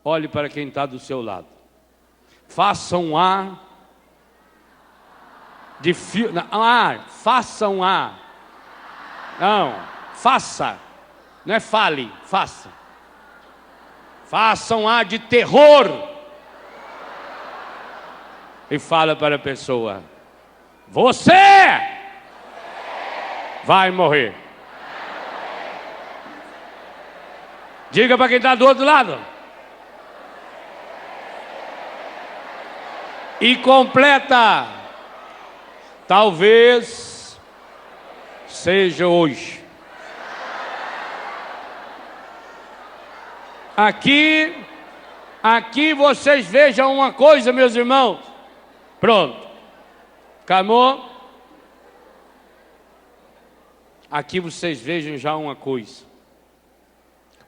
Olhe para quem está do seu lado. Faça um A de fio. Faça um A. Não, faça. Não é fale, faça. Faça um A de terror. E fala para a pessoa: você vai morrer. Diga para quem está do outro lado. E completa: talvez seja hoje. Aqui vocês vejam uma coisa, meus irmãos. Pronto. Acabou? Aqui vocês vejam já uma coisa.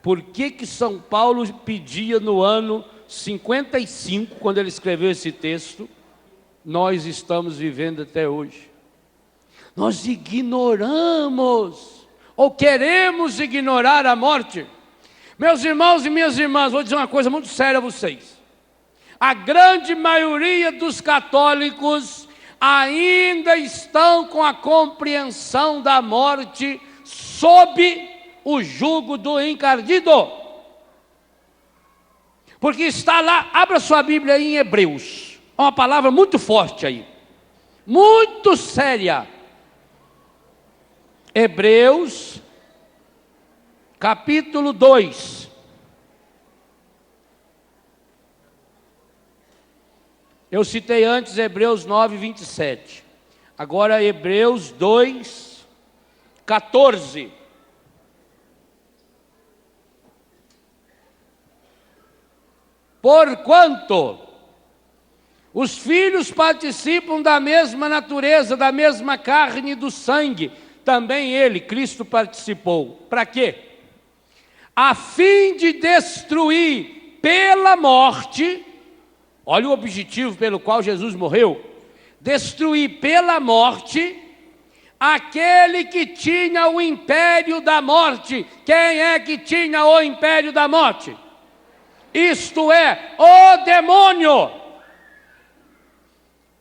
Por que São Paulo pedia no ano 55, quando ele escreveu esse texto, nós estamos vivendo até hoje? Nós ignoramos, ou queremos ignorar a morte. Meus irmãos e minhas irmãs, vou dizer uma coisa muito séria a vocês. A grande maioria dos católicos ainda estão com a compreensão da morte sob o jugo do encardido. Porque está lá, abra sua Bíblia aí em Hebreus. É uma palavra muito forte aí, muito séria. Hebreus, capítulo 2. Eu citei antes Hebreus 9, 27. Agora Hebreus 2, 14. Porquanto os filhos participam da mesma natureza, da mesma carne e do sangue, também ele, Cristo, participou. Para quê? A fim de destruir pela morte, olha o objetivo pelo qual Jesus morreu, destruir pela morte aquele que tinha o império da morte. Quem é que tinha o império da morte? Isto é, o demônio.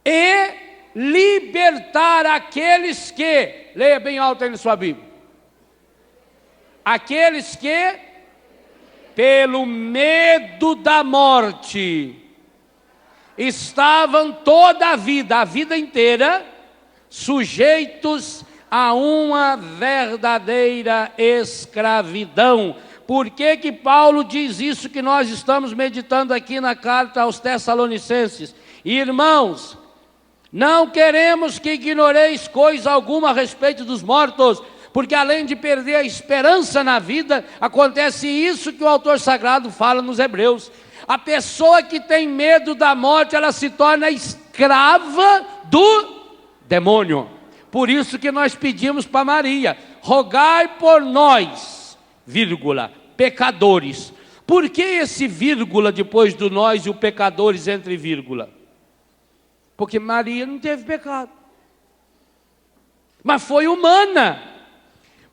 E libertar aqueles que, leia bem alto aí na sua Bíblia, aqueles que, pelo medo da morte, estavam toda a vida inteira, sujeitos a uma verdadeira escravidão. Por que Paulo diz isso que nós estamos meditando aqui na carta aos Tessalonicenses? Irmãos, não queremos que ignoreis coisa alguma a respeito dos mortos, porque além de perder a esperança na vida, acontece isso que o autor sagrado fala nos Hebreus. A pessoa que tem medo da morte, ela se torna escrava do demônio. Por isso que nós pedimos para Maria: rogai por nós, vírgula, pecadores. Por que esse vírgula depois do nós e o pecadores entre vírgula? Porque Maria não teve pecado, mas foi humana.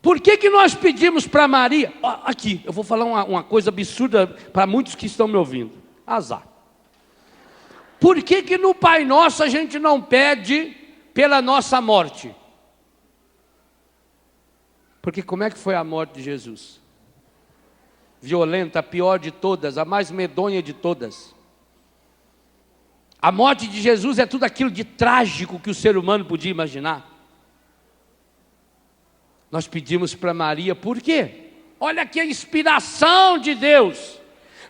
Por que nós pedimos para Maria? Aqui, eu vou falar uma coisa absurda para muitos que estão me ouvindo. Azar. Por que no Pai Nosso a gente não pede pela nossa morte? Porque como é que foi a morte de Jesus? Violenta, a pior de todas, a mais medonha de todas. A morte de Jesus é tudo aquilo de trágico que o ser humano podia imaginar. Nós pedimos para Maria, por quê? Olha aqui a inspiração de Deus.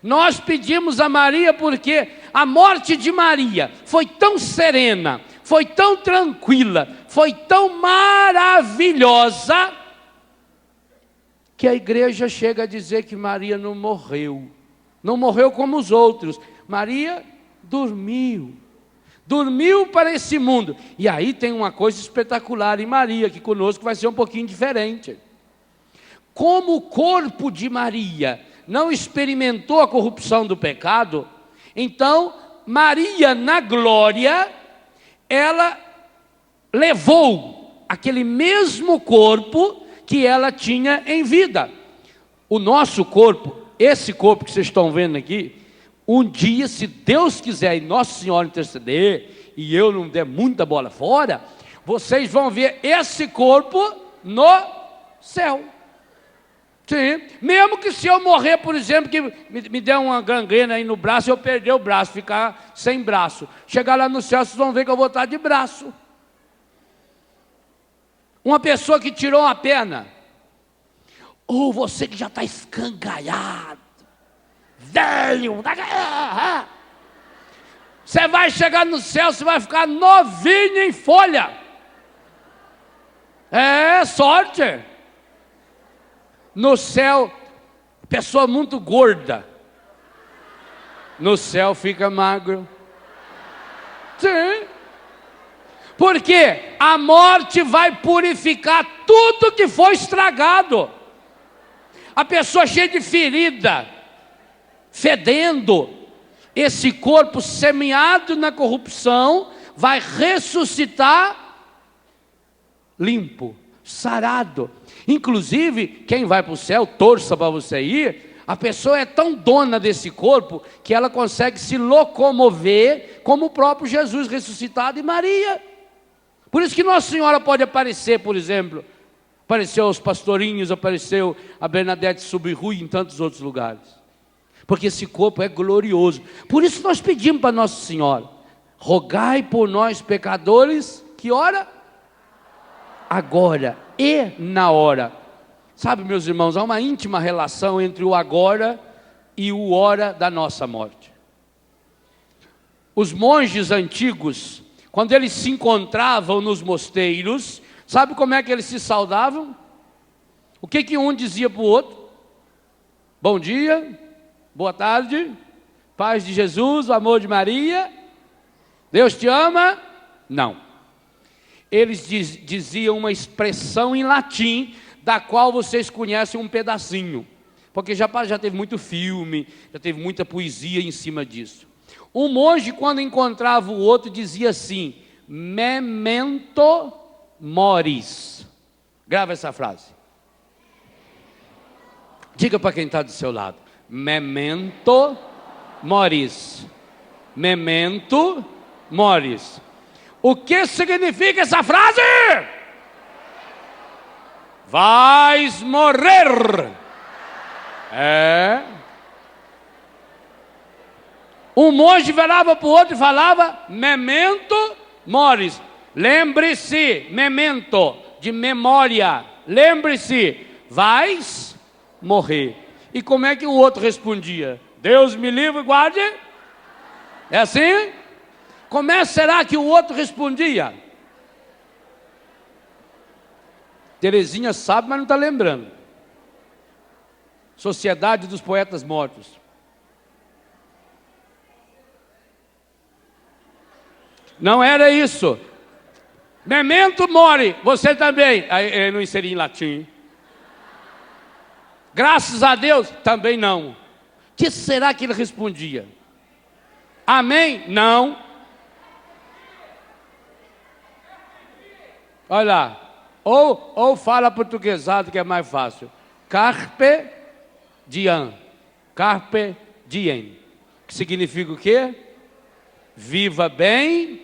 Nós pedimos a Maria porque a morte de Maria foi tão serena, foi tão tranquila, foi tão maravilhosa, que a igreja chega a dizer que Maria não morreu. Não morreu como os outros. Maria dormiu para esse mundo. E aí tem uma coisa espetacular em Maria, que conosco vai ser um pouquinho diferente. Como o corpo de Maria não experimentou a corrupção do pecado, então Maria na glória, ela levou aquele mesmo corpo que ela tinha em vida. O nosso corpo, esse corpo que vocês estão vendo aqui, Um dia, se Deus quiser e Nossa Senhora interceder, e eu não der muita bola fora, vocês vão ver esse corpo no céu. Sim, mesmo que se eu morrer, por exemplo, que me der uma gangrena aí no braço, eu perder o braço, ficar sem braço. Chegar lá no céu, vocês vão ver que eu vou estar de braço. Uma pessoa que tirou uma perna, ou você que já está escangalhado, velho, você vai chegar no céu, você vai ficar novinho em folha. É sorte. No céu, pessoa muito gorda, no céu fica magro. Sim. Porque a morte vai purificar tudo que foi estragado. A pessoa cheia de ferida, fedendo, esse corpo semeado na corrupção vai ressuscitar limpo, sarado. Inclusive, quem vai para o céu, torça para você ir, a pessoa é tão dona desse corpo que ela consegue se locomover como o próprio Jesus ressuscitado e Maria. Por isso que Nossa Senhora pode aparecer, por exemplo, apareceu aos pastorinhos, apareceu a Bernadette Subiru e em tantos outros lugares. Porque esse corpo é glorioso. Por isso nós pedimos para Nossa Senhora, rogai por nós pecadores, que hora? Agora e na hora. Sabe, meus irmãos, há uma íntima relação entre o agora e o hora da nossa morte. Os monges antigos, quando eles se encontravam nos mosteiros, sabe como é que eles se saudavam? O que um dizia para o outro? Bom dia, boa tarde, paz de Jesus, o amor de Maria, Deus te ama? Não. Eles diziam uma expressão em latim, da qual vocês conhecem um pedacinho, porque já teve muito filme, já teve muita poesia em cima disso. Um monge, quando encontrava o outro, dizia assim: memento moris. Grava essa frase. Diga para quem está do seu lado: memento moris. Memento moris. O que significa essa frase? Vais morrer. É. Um monge virava para o outro e falava: memento moris. Lembre-se, memento, de memória. Lembre-se, vais morrer. E como é que o outro respondia? Deus me livre e guarde. É assim? Como será que o outro respondia? Terezinha sabe, mas não está lembrando. Sociedade dos Poetas Mortos. Não era isso. Memento mori, você também. Aí eu não inseri em latim. Graças a Deus, também não. O que será que ele respondia? Amém? Não. Olha lá. Ou fala portuguesado que é mais fácil. Carpe diem. Carpe diem. Que significa o quê? Viva bem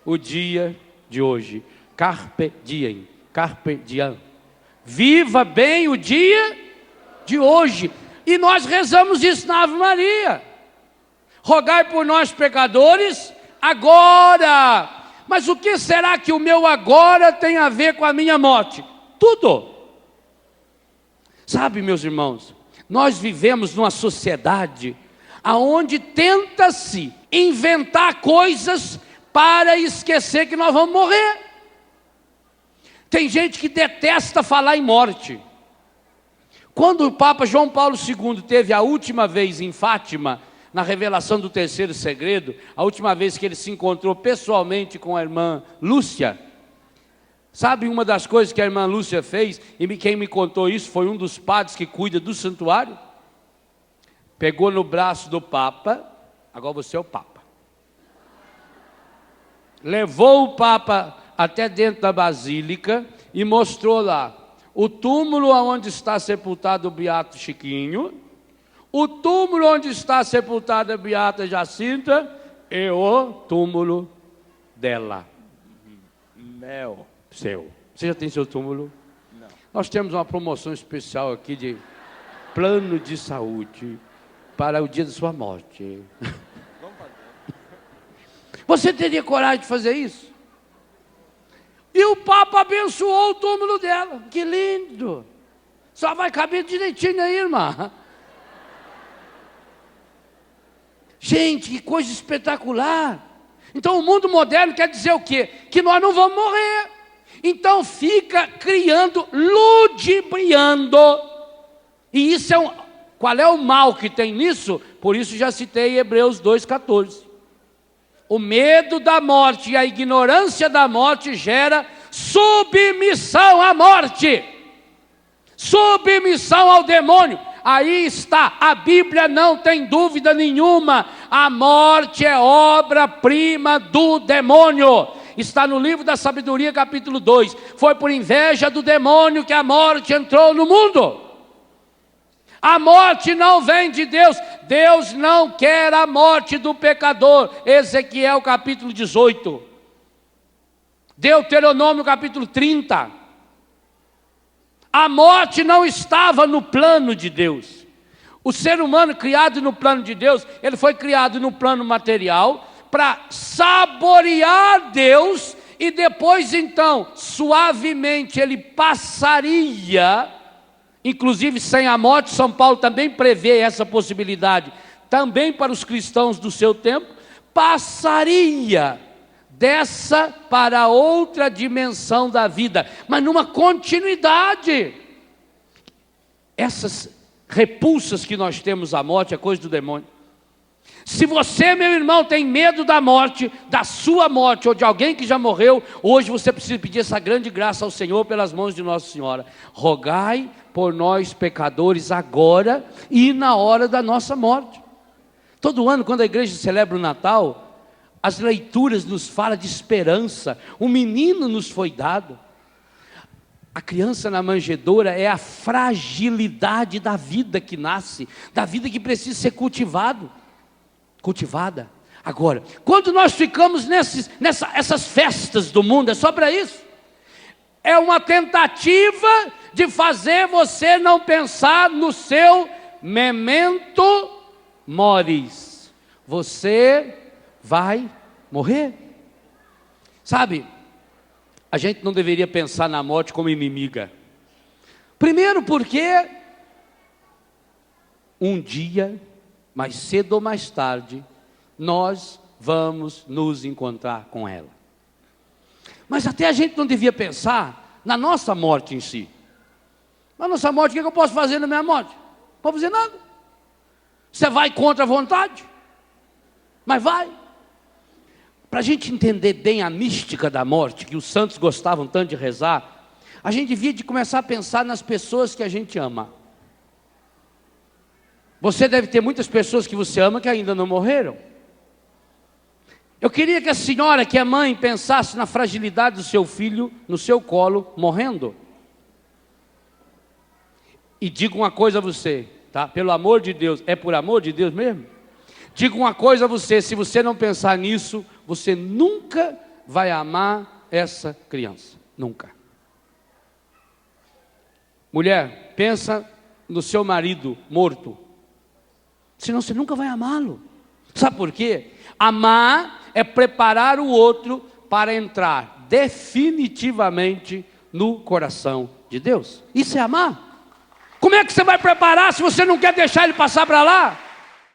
o dia de hoje. Carpe diem. Carpe diem. Viva bem o dia de hoje. E nós rezamos isso na Ave Maria. Rogai por nós pecadores agora. Mas o que será que o meu agora tem a ver com a minha morte? Tudo. Sabe, meus irmãos, nós vivemos numa sociedade aonde tenta-se inventar coisas para esquecer que nós vamos morrer. Tem gente que detesta falar em morte. Quando o Papa João Paulo II teve a última vez em Fátima, na revelação do terceiro segredo, a última vez que ele se encontrou pessoalmente com a irmã Lúcia, sabe uma das coisas que a irmã Lúcia fez, e quem me contou isso foi um dos padres que cuida do santuário, pegou no braço do Papa, agora você é o Papa, levou o Papa até dentro da basílica e mostrou lá o túmulo onde está sepultado o Beato Chiquinho, o túmulo onde está sepultada a beata Jacinta e o túmulo dela. Meu, seu. Você já tem seu túmulo? Não. Nós temos uma promoção especial aqui de plano de saúde para o dia da sua morte. Vamos fazer. Você teria coragem de fazer isso? E o Papa abençoou o túmulo dela. Que lindo! Só vai caber direitinho aí, irmã. Gente, que coisa espetacular. Então o mundo moderno quer dizer o quê? Que nós não vamos morrer. Então fica criando, ludibriando. E isso é qual é o mal que tem nisso? Por isso já citei Hebreus 2,14. O medo da morte e a ignorância da morte gera submissão à morte. Submissão ao demônio. Aí está, a Bíblia não tem dúvida nenhuma, a morte é obra-prima do demônio. Está no livro da sabedoria, capítulo 2. Foi por inveja do demônio que a morte entrou no mundo. A morte não vem de Deus. Deus não quer a morte do pecador. Ezequiel capítulo 18. Deuteronômio capítulo 30. A morte não estava no plano de Deus. O ser humano criado no plano de Deus, ele foi criado no plano material para saborear Deus e depois então, suavemente ele passaria, inclusive sem a morte. São Paulo também prevê essa possibilidade, também para os cristãos do seu tempo, passaria dessa para outra dimensão da vida, mas numa continuidade. Essas repulsas que nós temos à morte é coisa do demônio. Se você, meu irmão, tem medo da morte, da sua morte ou de alguém que já morreu, hoje você precisa pedir essa grande graça ao Senhor pelas mãos de Nossa Senhora. Rogai por nós pecadores agora e na hora da nossa morte. Todo ano, quando a igreja celebra o Natal, as leituras nos falam de esperança. Um menino nos foi dado. A criança na manjedoura é a fragilidade da vida que nasce, da vida que precisa ser cultivada. Agora, quando nós ficamos essas festas do mundo, é só para isso. É uma tentativa de fazer você não pensar no seu memento moris. Você vai morrer. Sabe, a gente não deveria pensar na morte como inimiga. Primeiro porque um dia, mais cedo ou mais tarde, nós vamos nos encontrar com ela. Mas até a gente não devia pensar na nossa morte em si. Na nossa morte, o que eu posso fazer na minha morte? Não posso fazer nada. Você vai contra a vontade? Mas vai. Para a gente entender bem a mística da morte, que os santos gostavam tanto de rezar, a gente devia de começar a pensar nas pessoas que a gente ama. Você deve ter muitas pessoas que você ama que ainda não morreram. Eu queria que a senhora, que é mãe, pensasse na fragilidade do seu filho no seu colo, morrendo. E digo uma coisa a você, tá? Pelo amor de Deus, é por amor de Deus mesmo? Digo uma coisa a você, se você não pensar nisso, você nunca vai amar essa criança. Nunca. Mulher, pensa no seu marido morto. Senão você nunca vai amá-lo. Sabe por quê? Amar é preparar o outro para entrar definitivamente no coração de Deus. Isso é amar. Como é que você vai preparar se você não quer deixar ele passar para lá?